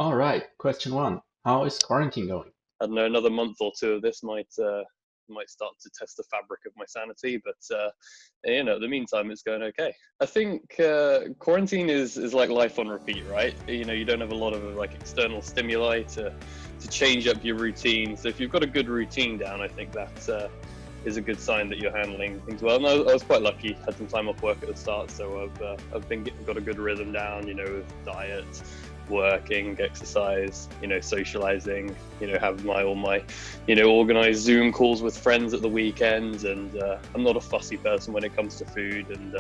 All right, question one. How is quarantine going? I don't know, another month or two of this might start to test the fabric of my sanity, but in the meantime, it's going okay. I think quarantine is like life on repeat, right? You don't have a lot of like external stimuli to change up your routine. So if you've got a good routine down, I think that is a good sign that you're handling things well. And I was quite lucky, had some time off work at the start, so I've got a good rhythm down, with diet, working, exercise, socializing, have all my, organized Zoom calls with friends at the weekends. And I'm not a fussy person when it comes to food. And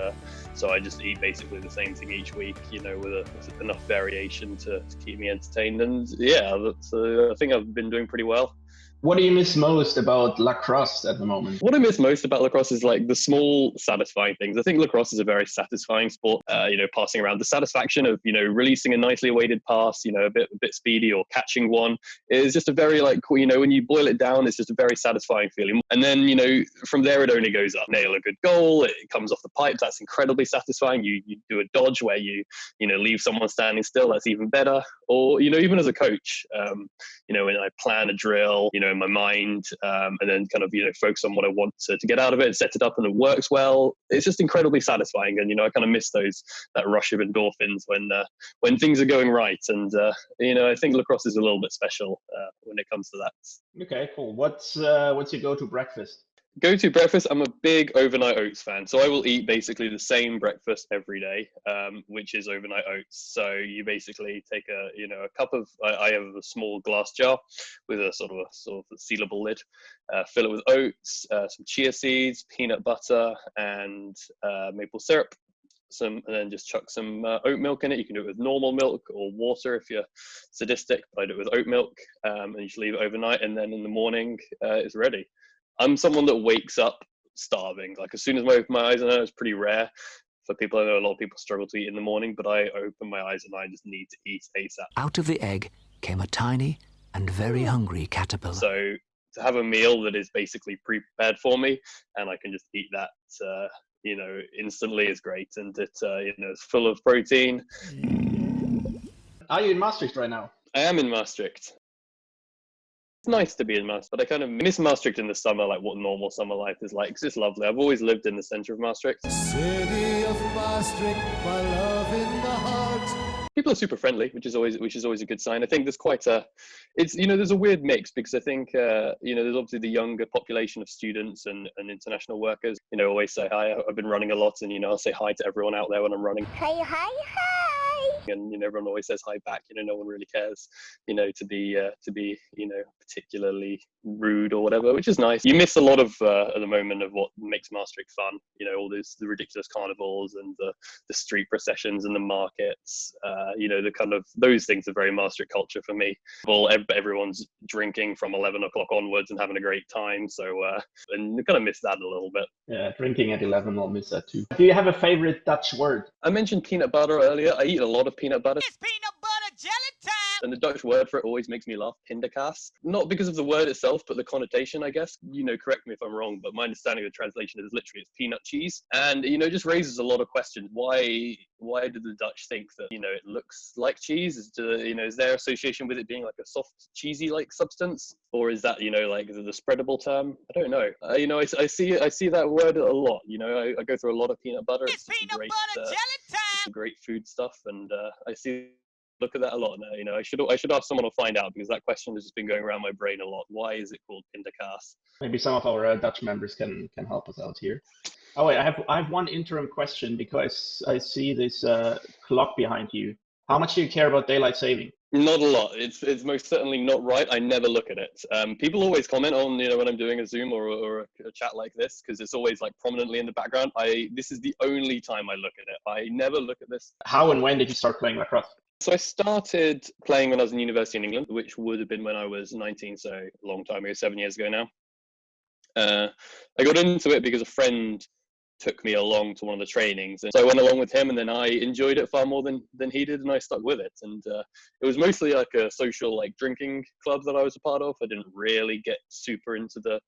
so I just eat basically the same thing each week, with enough variation to keep me entertained. And yeah, I think I've been doing pretty well. What do you miss most about lacrosse at the moment? What I miss most about lacrosse is like the small satisfying things. I think lacrosse is a very satisfying sport. Passing around, the satisfaction of releasing a nicely weighted pass, a bit speedy, or catching one is just a very when you boil it down, it's just a very satisfying feeling. And then from there it only goes up. Nail a good goal, it comes off the pipe. That's incredibly satisfying. You do a dodge where you leave someone standing still. That's even better. Or even as a coach, when I plan a drill, in my mind, and then kind of, focus on what I want to get out of it, set it up, and it works well. It's just incredibly satisfying. And, I kind of miss that rush of endorphins when things are going right. And, I think lacrosse is a little bit special when it comes to that. Okay, cool. What's your go-to breakfast? Go-to breakfast, I'm a big overnight oats fan. So I will eat basically the same breakfast every day, which is overnight oats. So you basically take a cup of, I have a small glass jar with a sort of sealable lid, fill it with oats, some chia seeds, peanut butter, and maple syrup. And then just chuck some oat milk in it. You can do it with normal milk or water if you're sadistic, but I do it with oat milk, and you just leave it overnight, and then in the morning it's ready. I'm someone that wakes up starving. Like as soon as I open my eyes, I know it's pretty rare for people. I know a lot of people struggle to eat in the morning, but I open my eyes and I just need to eat ASAP. Out of the egg came a tiny and very hungry caterpillar. So to have a meal that is basically pre-prepared for me and I can just eat that, instantly is great. And it's full of protein. Are you in Maastricht right now? I am in Maastricht. It's nice to be in Maastricht, but I kind of miss Maastricht in the summer, like what normal summer life is like. It's just lovely. I've always lived in the center of Maastricht. City of Maastricht, my love in the heart. People are super friendly, which is always a good sign. I think there's there's a weird mix because I think there's obviously the younger population of students and international workers. Always say hi. I've been running a lot, and I'll say hi to everyone out there when I'm running. Hi, hi, hi. And everyone always says hi back. No one really cares, to be particularly rude or whatever, which is nice. You miss a lot of at the moment of what makes Maastricht fun. All the ridiculous carnivals and the street processions and the markets. The kind of those things are very Maastricht culture for me. Well, everyone's drinking from 11 o'clock onwards and having a great time. So and you kind of miss that a little bit. Yeah, drinking at 11, I'll miss that too. Do you have a favorite Dutch word? I mentioned peanut butter earlier. I eat a lot of peanut butter. It's peanut butter jelly time! And the Dutch word for it always makes me laugh, pindakaas. Not because of the word itself, but the connotation, I guess. Correct me if I'm wrong, but my understanding of the translation is literally it's peanut cheese. And, it just raises a lot of questions. Why do the Dutch think that, it looks like cheese? Is there association with it being like a soft, cheesy like substance? Or is that, like the spreadable term? I don't know. I see that word a lot. I go through a lot of peanut butter. It's peanut butter jelly time! It's a great food stuff. And I look at that a lot now. I should ask someone to find out because that question has just been going around my brain a lot. Why is it called pindakaas? Maybe some of our Dutch members can help us out here. Oh wait, I have one interim question because I see this clock behind you. How much do you care about daylight saving? Not a lot. It's most certainly not right. I never look at it. People always comment on when I'm doing a Zoom or a chat like this because it's always like prominently in the background. This is the only time I look at it. I never look at this. How and when did you start playing lacrosse? So I started playing when I was in university in England, which would have been when I was 19, so a long time ago, 7 years ago now. I got into it because a friend took me along to one of the trainings, and so I went along with him, and then I enjoyed it far more than he did, and I stuck with it. And it was mostly like a social drinking club that I was a part of. I didn't really get super into the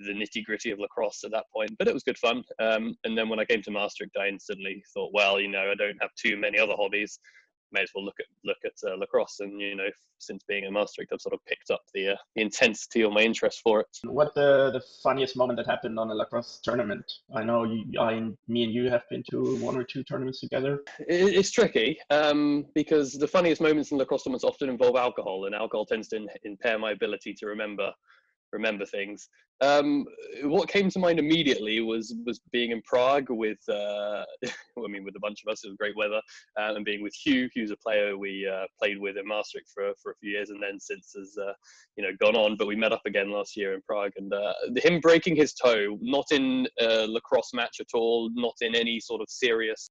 nitty gritty of lacrosse at that point, but it was good fun. And then when I came to Maastricht, I instantly thought, well, I don't have too many other hobbies. may as well look at lacrosse. And since being in Maastricht, I've sort of picked up the intensity or my interest for it. What the funniest moment that happened on a lacrosse tournament? I know me and you have been to 1 or 2 tournaments together. It's tricky because the funniest moments in lacrosse tournaments often involve alcohol, and alcohol tends to impair my ability to remember things. What came to mind immediately was being in Prague with with a bunch of us. It was great weather, and being with Hugh. Hugh's a player we played with in Maastricht for a few years, and then since has gone on. But we met up again last year in Prague, and him breaking his toe, not in a lacrosse match at all, not in any sort of serious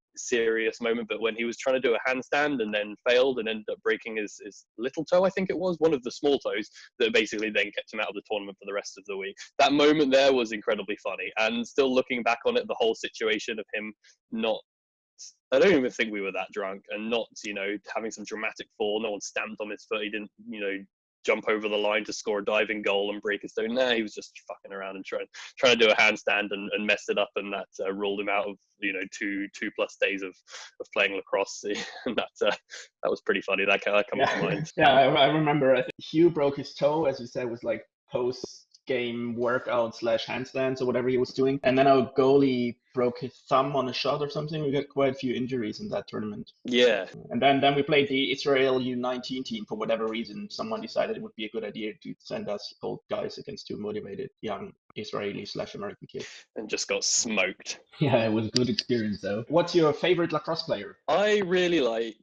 moment, but when he was trying to do a handstand and then failed and ended up breaking his little toe, I think it was one of the small toes, that basically then kept him out of the tournament for the rest of the week. That moment there was incredibly funny, and still looking back on it, the whole situation of him not, I don't even think we were that drunk, and not having some dramatic fall. No one stamped on his foot. He didn't jump over the line to score a diving goal and break his toe. Nah, he was just fucking around and trying to do a handstand and messed it up, and that ruled him out of 2+ days of playing lacrosse. And that was pretty funny. That comes to mind. Yeah, I remember. I think Hugh broke his toe, as you said, was like post-game workout / handstands or whatever he was doing, and then our goalie broke his thumb on a shot or something. We got quite a few injuries in that tournament. Yeah. And then we played the Israel U19 team. For whatever reason, someone decided it would be a good idea to send us old guys against 2 motivated young Israeli / American kids. And just got smoked. Yeah, it was a good experience though. What's your favorite lacrosse player? I really like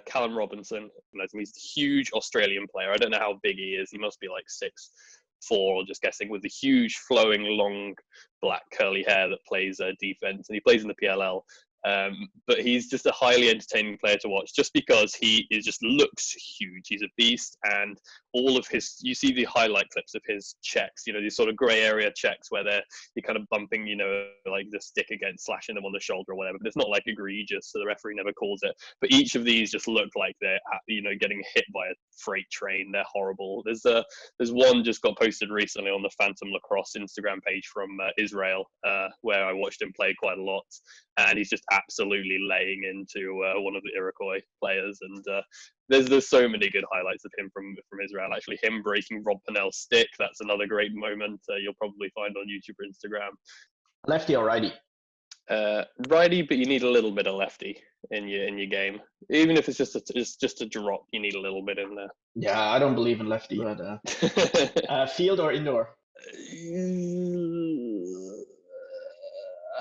Callum Robinson. He's a huge Australian player. I don't know how big he is. He must be like 6'4", or just guessing, with the huge flowing long black curly hair that plays defense, and he plays in the PLL. But he's just a highly entertaining player to watch, just because he just looks huge. He's a beast, and all of you see the highlight clips of his checks, these sort of grey area checks where you're kind of bumping, like the stick against, slashing them on the shoulder or whatever, but it's not like egregious, so the referee never calls it. But each of these just look like they're, getting hit by a freight train. They're horrible. There's one just got posted recently on the Phantom Lacrosse Instagram page from Israel, where I watched him play quite a lot, and he's just absolutely laying into one of the Iroquois players. And there's so many good highlights of him from Israel. Actually, him breaking Rob Pennell's stick, that's another great moment. You'll probably find on YouTube or Instagram. Lefty or righty? Righty, but you need a little bit of lefty in your game. Even if it's just a drop, you need a little bit in there. Yeah, I don't believe in lefty, but field or indoor?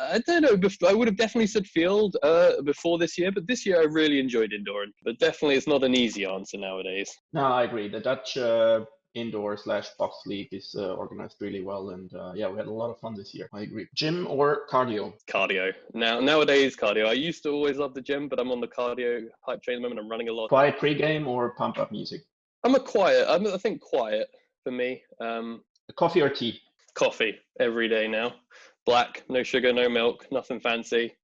I don't know. I would have definitely said field before this year, but this year I really enjoyed indoor. But definitely, it's not an easy answer nowadays. No, I agree. The Dutch indoor / box league is organized really well, and we had a lot of fun this year. I agree. Gym or cardio? Cardio. Nowadays, cardio. I used to always love the gym, but I'm on the cardio hype train at the moment. I'm running a lot. Quiet pregame or pump up music? I think quiet for me. Coffee or tea? Coffee every day now. Black, no sugar, no milk, nothing fancy.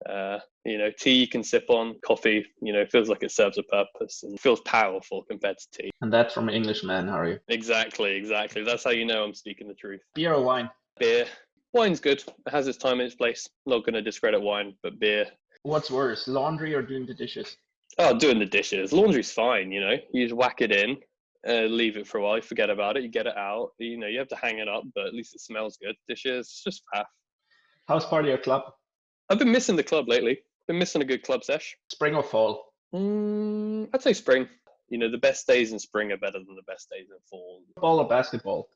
Tea you can sip on. Coffee, feels like it serves a purpose and feels powerful compared to tea. And that's from an Englishman, Harry. Exactly. That's how you know I'm speaking the truth. Beer or wine? Beer. Wine's good. It has its time and its place. Not going to discredit wine, but beer. What's worse, laundry or doing the dishes? Oh, doing the dishes. Laundry's fine, you just whack it in. Leave it for a while, you forget about it, you get it out, you have to hang it up, but at least it smells good. Dishes, just faff. House party or club? I've been missing the club lately. Been missing a good club sesh. Spring or fall? I'd say spring. The best days in spring are better than the best days in fall. Football or basketball?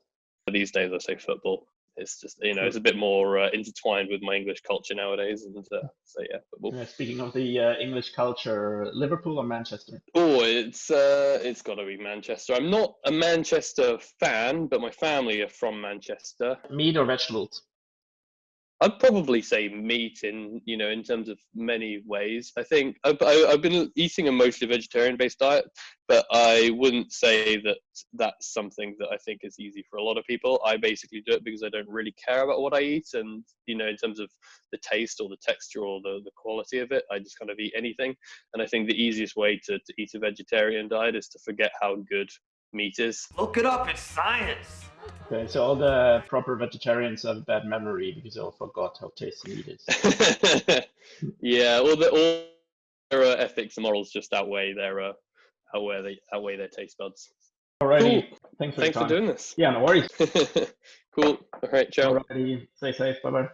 These days I say football. It's just, it's a bit more intertwined with my English culture nowadays. And so, yeah, football. Speaking of the English culture, Liverpool or Manchester? Oh, it's got to be Manchester. I'm not a Manchester fan, but my family are from Manchester. Meat or vegetables? I'd probably say meat in terms of many ways. I think I've been eating a mostly vegetarian-based diet, but I wouldn't say that that's something that I think is easy for a lot of people. I basically do it because I don't really care about what I eat, and in terms of the taste or the texture or the quality of it, I just kind of eat anything. And I think the easiest way to eat a vegetarian diet is to forget how good meat is. Look it up, it's science. Okay, so all the proper vegetarians have a bad memory because they all forgot how tasty meat is. Yeah, or ethics and morals just outweigh their taste buds. Alrighty. Cool. Thanks for Thanks your for time. doing this. Yeah, no worries. Cool. All right, ciao. Alrighty. Stay safe. Bye bye.